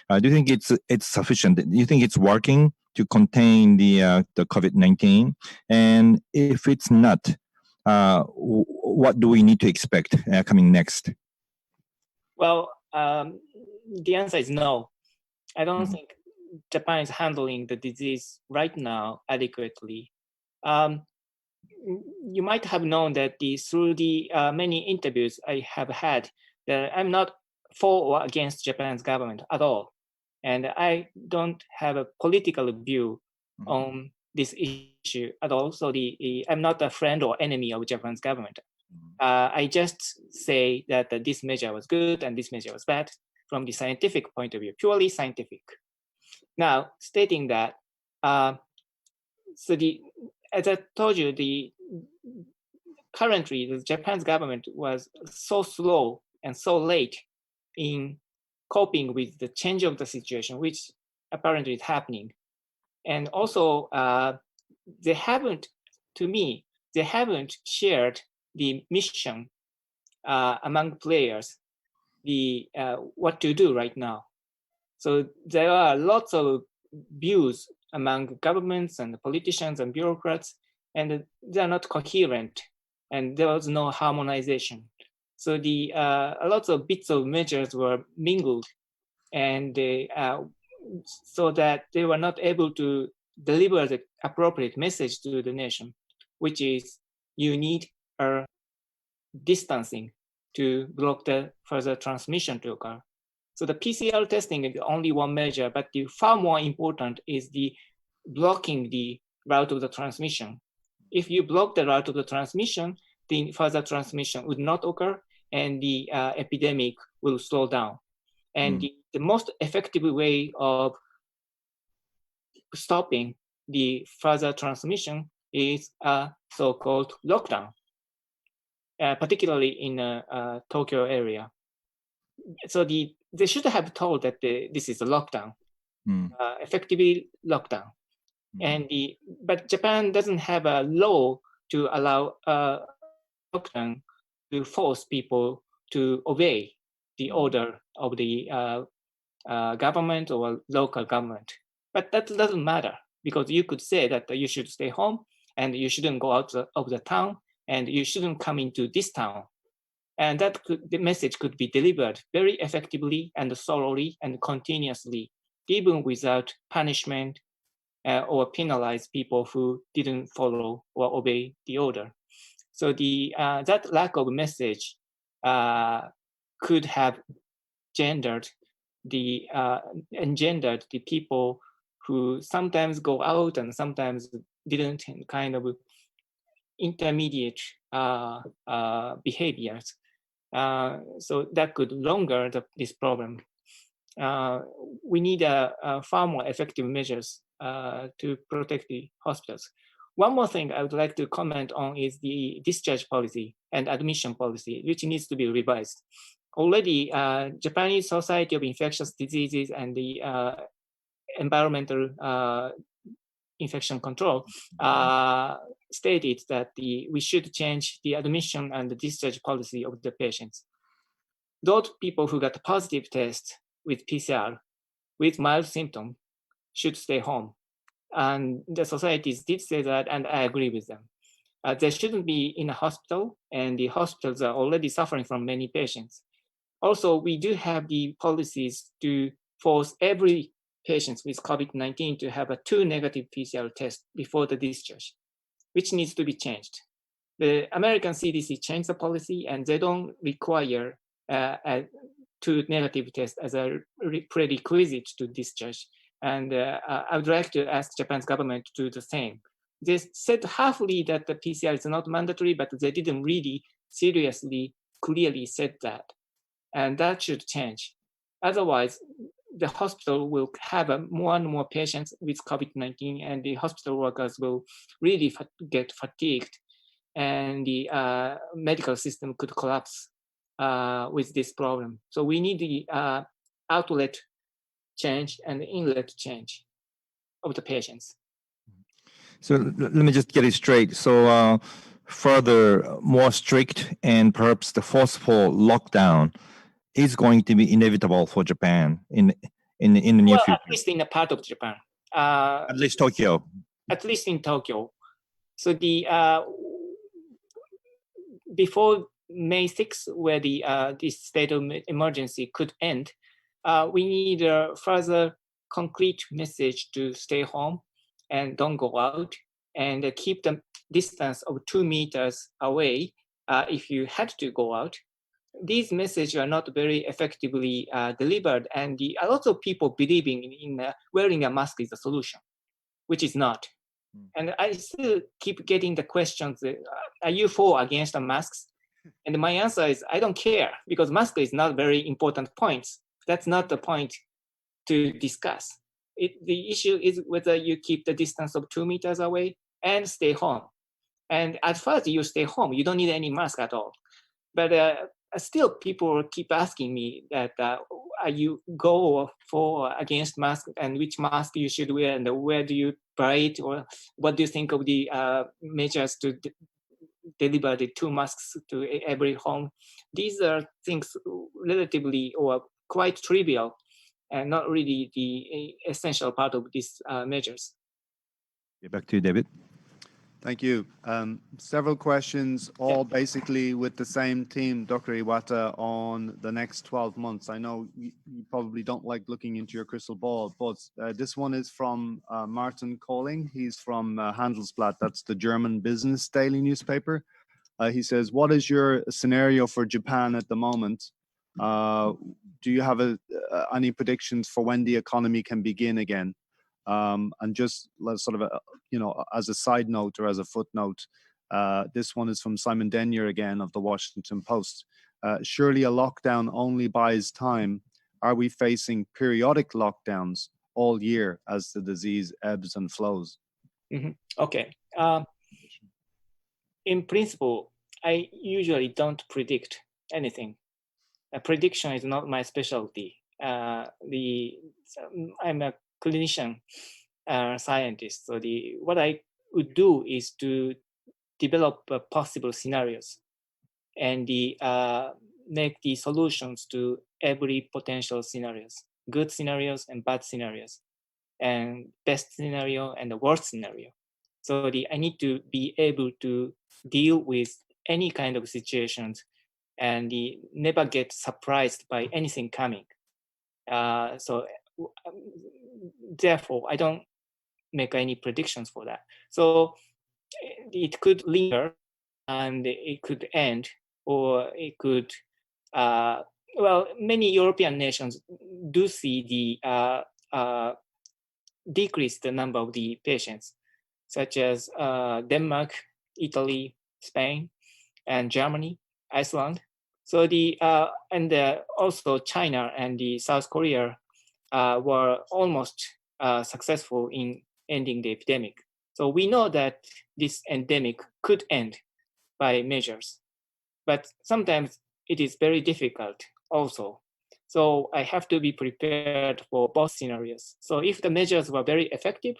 [SPEAKER 3] do you think it's sufficient? Do you think it's working to contain the COVID-19? And if it's not, what do we need to expect coming next?
[SPEAKER 2] Well, the answer is no. I don't think Japan is handling the disease right now adequately. You might have known that through the many interviews I have had, that I'm not for or against Japan's government at all. And I don't have a political view on this issue at all. So I'm not a friend or enemy of Japan's government. I just say that this measure was good and this measure was bad from the scientific point of view, purely scientific. Now, stating that, as I told you, currently the Japan's government was so slow and so late in coping with the change of the situation, which apparently is happening. And also, they haven't shared the mission among players, what to do right now. So there are lots of views among governments and politicians and bureaucrats, and they're not coherent, and there was no harmonization. So lots of bits of measures were mingled, and so that they were not able to deliver the appropriate message to the nation, which is you need a distancing to block the further transmission to occur. So the PCR testing is only one measure, but the far more important is the blocking the route of the transmission. If you block the route of the transmission, the further transmission would not occur, and the epidemic will slow down. And the most effective way of stopping the further transmission is a so-called lockdown, particularly in Tokyo area. So they should have told that this is a lockdown, effectively lockdown. And but Japan doesn't have a law to allow lockdown to force people to obey the order of the government or local government. But that doesn't matter, because you could say that you should stay home and you shouldn't go out of the town and you shouldn't come into this town. And the message could be delivered very effectively and thoroughly and continuously, even without punishment or penalize people who didn't follow or obey the order. So that lack of message could have engendered the people who sometimes go out and sometimes didn't, kind of intermediate behaviors. So that could longer this problem. We need far more effective measures to protect the hospitals. One more thing I would like to comment on is the discharge policy and admission policy, which needs to be revised. Already, Japanese Society of Infectious Diseases and the Environmental Infection Control stated that we should change the admission and the discharge policy of the patients. Those people who got a positive test with PCR with mild symptom should stay home. And the societies did say that, and I agree with them. They shouldn't be in a hospital, and the hospitals are already suffering from many patients. Also, we do have the policies to force every patient with COVID-19 to have a 2 negative PCR test before the discharge, which needs to be changed. The American CDC changed the policy, and they don't require a 2 negative test as a prerequisite to discharge. And I would like to ask Japan's government to do the same. They said halfly that the PCR is not mandatory, but they didn't really seriously, clearly said that. And that should change. Otherwise, the hospital will have more and more patients with COVID-19, and the hospital workers will really get fatigued, and the medical system could collapse with this problem. So we need the outlet change and inlet change of the patients.
[SPEAKER 3] So let me just get it straight. So further, more strict and perhaps the forceful lockdown is going to be inevitable for Japan in the near future.
[SPEAKER 2] At least in a part of Japan.
[SPEAKER 3] At least Tokyo.
[SPEAKER 2] At least in Tokyo. So before May 6th, where this state of emergency could end, we need a further concrete message to stay home and don't go out, and keep the distance of 2 meters away if you had to go out. These messages are not very effectively delivered, and a lot of people believing in wearing a mask is a solution, which is not. And I still keep getting the questions, are you for or against the masks? And my answer is, I don't care, because mask is not very important points. That's not the point to discuss. The issue is whether you keep the distance of 2 meters away and stay home. And at first you stay home, you don't need any mask at all. But still people keep asking me that, are you go for or against mask, and which mask you should wear, and where do you buy it, or what do you think of the measures to deliver the 2 masks to every home? These are things relatively or quite trivial and not really the essential part of these measures.
[SPEAKER 3] Back to you, David.
[SPEAKER 1] Thank you. Several questions, all basically with the same team, Dr. Iwata, on the next 12 months. I know you probably don't like looking into your crystal ball, but this one is from Martin Kohling. He's from Handelsblatt. That's the German business daily newspaper. He says, what is your scenario for Japan at the moment? Do you have any predictions for when the economy can begin again? And just sort of, as a side note or as a footnote, this one is from Simon Denyer again of the Washington Post. Surely a lockdown only buys time. Are we facing periodic lockdowns all year as the disease ebbs and flows?
[SPEAKER 2] Mm-hmm. Okay. in principle, I usually don't predict anything. Prediction is not my specialty. I'm a clinician scientist, so what I would do is to develop possible scenarios and make the solutions to every potential scenarios, good scenarios and bad scenarios, and best scenario and the worst scenario. So I need to be able to deal with any kind of situations and never get surprised by anything coming. Therefore, I don't make any predictions for that. So it could linger and it could end, or it could, well, many European nations do see the decrease the number of the patients, such as Denmark, Italy, Spain, and Germany, Iceland. So also China and the South Korea were almost successful in ending the epidemic. So we know that this endemic could end by measures, but sometimes it is very difficult also. So I have to be prepared for both scenarios. So if the measures were very effective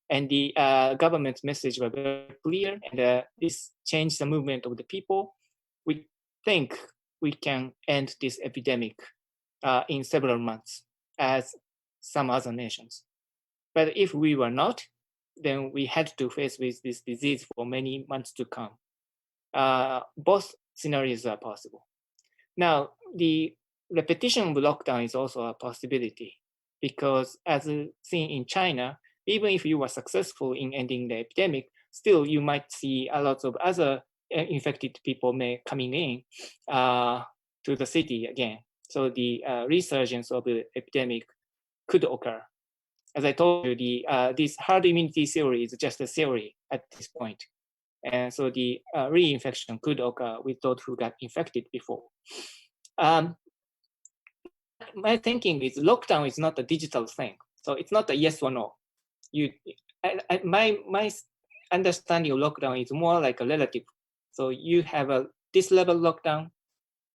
[SPEAKER 2] and the government's message were very clear, and this changed the movement of the people, we think we can end this epidemic in several months, as some other nations. But if we were not, then we had to face with this disease for many months to come. Both scenarios are possible. Now, the repetition of lockdown is also a possibility, because as seen in China, even if you were successful in ending the epidemic, still you might see a lot of other infected people coming in to the city again. So the resurgence of the epidemic could occur. As I told you, this herd immunity theory is just a theory at this point. And so the reinfection could occur with those who got infected before. My thinking is lockdown is not a digital thing. So it's not a yes or no. My understanding of lockdown is more like a relative. So you have this level lockdown,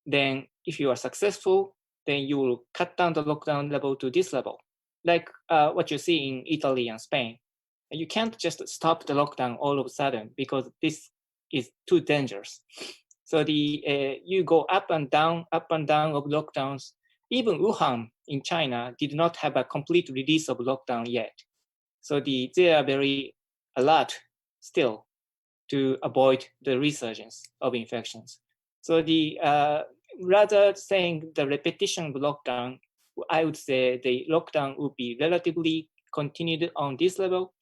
[SPEAKER 2] then if you are successful, then you will cut down the lockdown level to this level, like what you see in Italy and Spain. You can't just stop the lockdown all of a sudden, because this is too dangerous. So you go up and down of lockdowns. Even Wuhan in China did not have a complete release of lockdown yet. So they are very alert still to avoid the resurgence of infections. So rather saying the repetition of lockdown, I would say the lockdown would be relatively continued on this level,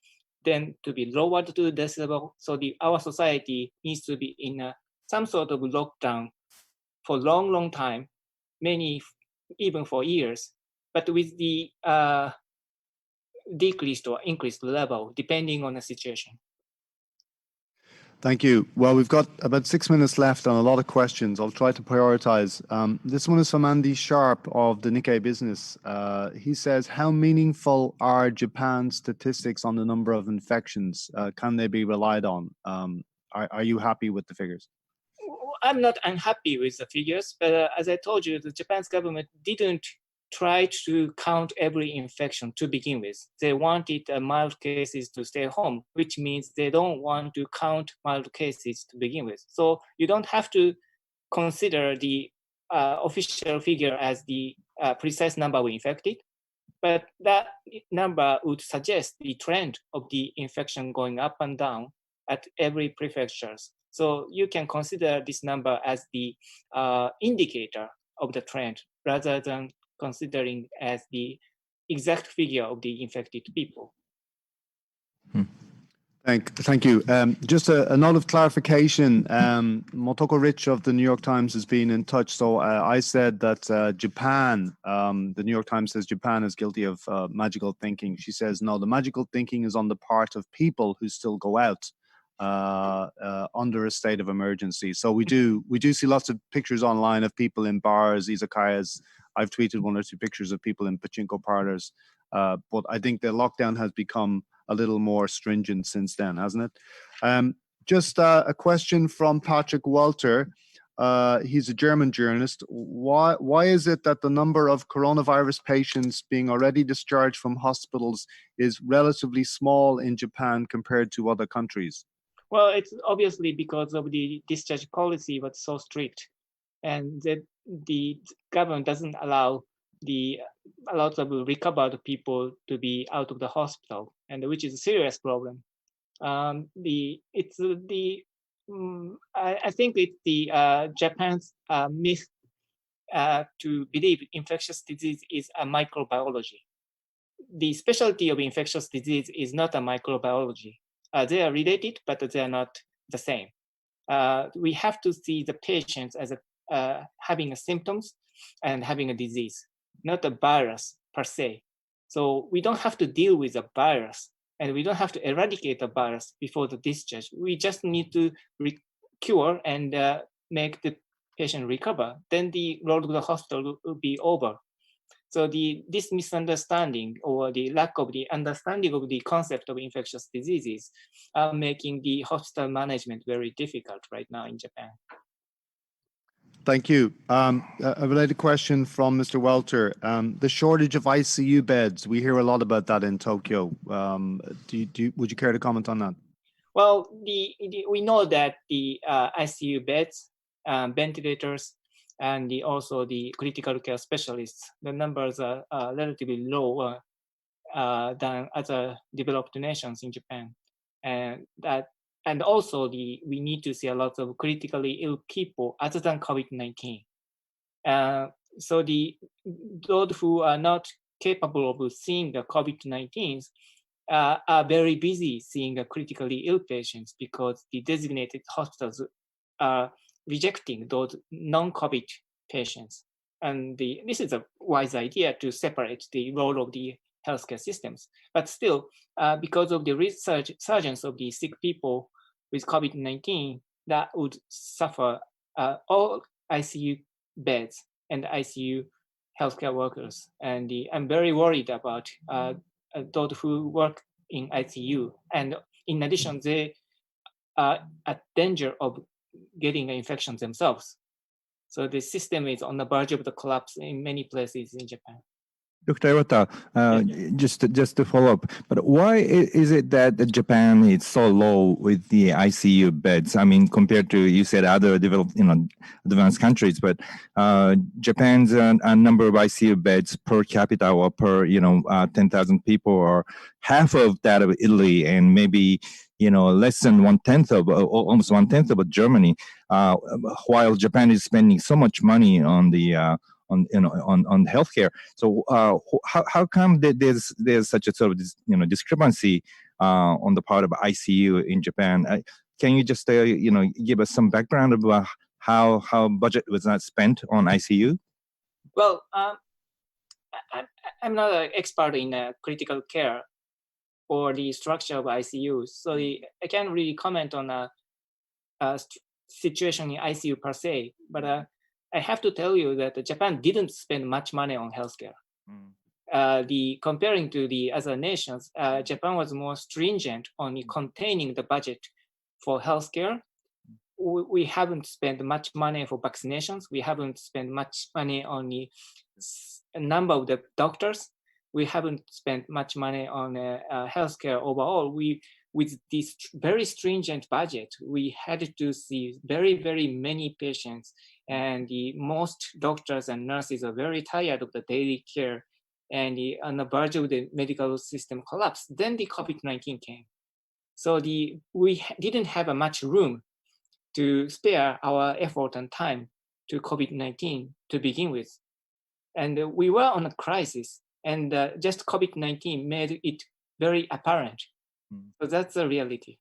[SPEAKER 2] then to be lowered to this level. So our society needs to be in some sort of lockdown for a long, long time, many even for years, but with the decreased or increased level depending on the situation.
[SPEAKER 1] Thank you. Well, we've got about 6 minutes left and a lot of questions. I'll try to prioritize. This one is from Andy Sharp of the Nikkei Business. He says, how meaningful are Japan's statistics on the number of infections? Can they be relied on? Are you happy with the figures?
[SPEAKER 2] I'm not unhappy with the figures, but as I told you, the Japan's government didn't try to count every infection to begin with. They wanted mild cases to stay home, which means they don't want to count mild cases to begin with. So you don't have to consider the official figure as the precise number of infected, but that number would suggest the trend of the infection going up and down at every prefectures. So you can consider this number as the indicator of the trend rather than considering as the exact figure of the infected people.
[SPEAKER 1] Thank you. Just a note of clarification. Motoko Rich of the New York Times has been in touch. So I said that Japan, the New York Times says Japan is guilty of magical thinking. She says, no, the magical thinking is on the part of people who still go out under a state of emergency. So we do see lots of pictures online of people in bars, izakayas. I've tweeted 1 or 2 pictures of people in pachinko parlors. But I think the lockdown has become a little more stringent since then, hasn't it? just a question from Patrick Walter. He's a German journalist. Why is it that the number of coronavirus patients being already discharged from hospitals is relatively small in Japan compared to other countries?
[SPEAKER 2] Well, it's obviously because of the discharge policy was so strict, and that the government doesn't allow a lot of recovered people to be out of the hospital, and which is a serious problem. I think it's the Japan's myth to believe infectious disease is a microbiology. The specialty of infectious disease is not a microbiology. They are related, but they are not the same. We have to see the patients as having symptoms and having a disease, not a virus per se. So we don't have to deal with a virus, and we don't have to eradicate the virus before the discharge. We just need to cure and make the patient recover. Then the road to the hospital will be over. So this misunderstanding or the lack of the understanding of the concept of infectious diseases are making the hospital management very difficult right now in Japan.
[SPEAKER 1] Thank you. A related question from Mr. Welter. The shortage of ICU beds, we hear a lot about that in Tokyo. Would you care to comment on that?
[SPEAKER 2] Well, we know that the ICU beds, ventilators, and also the critical care specialists, the numbers are relatively lower than other developed nations in Japan. And also we need to see a lot of critically ill people other than COVID-19. So those who are not capable of seeing the COVID-19s are very busy seeing the critically ill patients because the designated hospitals are rejecting those non-COVID patients. And this is a wise idea to separate the role of the healthcare systems. But still, because of the resurgence of the sick people with COVID-19, that would suffer all ICU beds and ICU healthcare workers. And I'm very worried about those who work in ICU. And in addition, they are at danger of getting infections themselves. So the system is on the verge of the collapse in many places in Japan.
[SPEAKER 3] Dr. Iwata, just to follow up, but why is it that Japan is so low with the ICU beds? I mean, compared to, you said, other developed, advanced countries, but Japan's number of ICU beds per capita or per 10,000 people, or half of that of Italy, and maybe less than almost 1/10 of Germany. While Japan is spending so much money on the on healthcare. So how come that there's such a sort of discrepancy on the part of ICU in Japan? Can you just give us some background about how budget was not spent on ICU?
[SPEAKER 2] Well, I'm not an expert in critical care or the structure of ICU, so I can't really comment on a situation in ICU per se, but I have to tell you that Japan didn't spend much money on healthcare. Comparing to the other nations, Japan was more stringent on containing the budget for healthcare. We haven't spent much money for vaccinations. We haven't spent much money on the number of the doctors. We haven't spent much money on healthcare overall. With this very stringent budget, we had to see very, very many patients, and most doctors and nurses are very tired of the daily care and on the verge of the medical system collapse. Then the COVID-19 came. So we didn't have much room to spare our effort and time to COVID-19 to begin with. And we were on a crisis, and just COVID-19 made it very apparent. So that's the reality.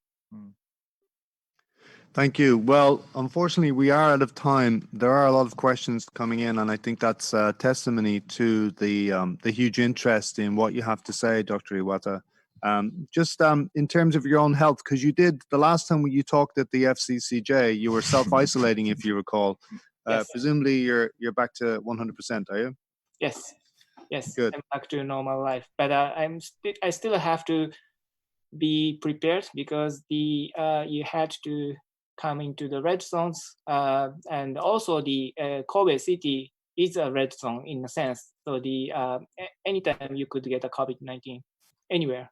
[SPEAKER 1] Thank you. Well, unfortunately, we are out of time. There are a lot of questions coming in, and I think that's a testimony to the huge interest in what you have to say, Dr. Iwata. Just in terms of your own health, because you did, the last time you talked at the FCCJ, you were self-isolating, if you recall.
[SPEAKER 2] Yes.
[SPEAKER 1] Presumably, you're back to 100%, are you?
[SPEAKER 2] Yes.
[SPEAKER 1] Good.
[SPEAKER 2] I'm back to normal life, but I still have to be prepared because the you had to come into the red zones, and also the Kobe city is a red zone in a sense. So the anytime you could get a COVID-19 anywhere.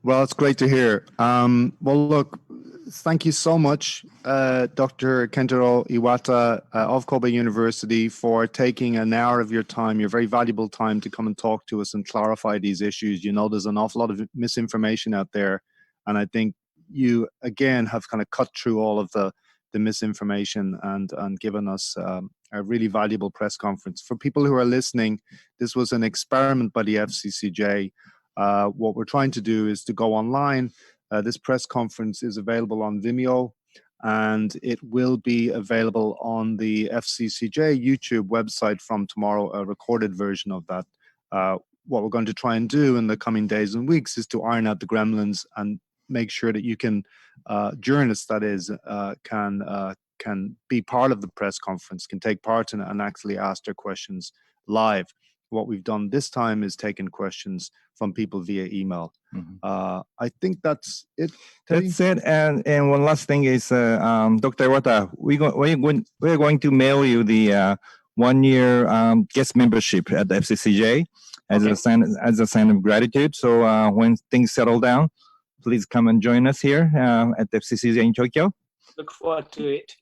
[SPEAKER 1] Well, it's great to hear. Well, look, thank you so much, Dr. Kentaro Iwata of Kobe University, for taking an hour of your time, your very valuable time, to come and talk to us and clarify these issues. You know, there's an awful lot of misinformation out there, and I think you, again, have kind of cut through all of the misinformation and given us a really valuable press conference. For people who are listening, this was an experiment by the FCCJ. What we're trying to do is to go online. This press conference is available on Vimeo, and it will be available on the FCCJ YouTube website from tomorrow, a recorded version of that. What we're going to try and do in the coming days and weeks is to iron out the gremlins and make sure that you can, journalists that is, can be part of the press conference, can take part in it and actually ask their questions live. What we've done this time is taken questions from people via email. I think that's it.
[SPEAKER 3] That's it. And one last thing is, Dr. Iwata, we're going to mail you the 1 year guest membership at the FCCJ as a sign of gratitude. So when things settle down, please come and join us here at the FCCJ in Tokyo.
[SPEAKER 2] Look forward to it.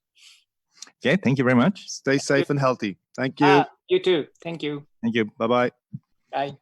[SPEAKER 3] Okay, thank you very much.
[SPEAKER 1] Stay safe and healthy. Thank you.
[SPEAKER 2] You too. Thank you.
[SPEAKER 3] Thank you.
[SPEAKER 1] Bye-bye.
[SPEAKER 2] Bye.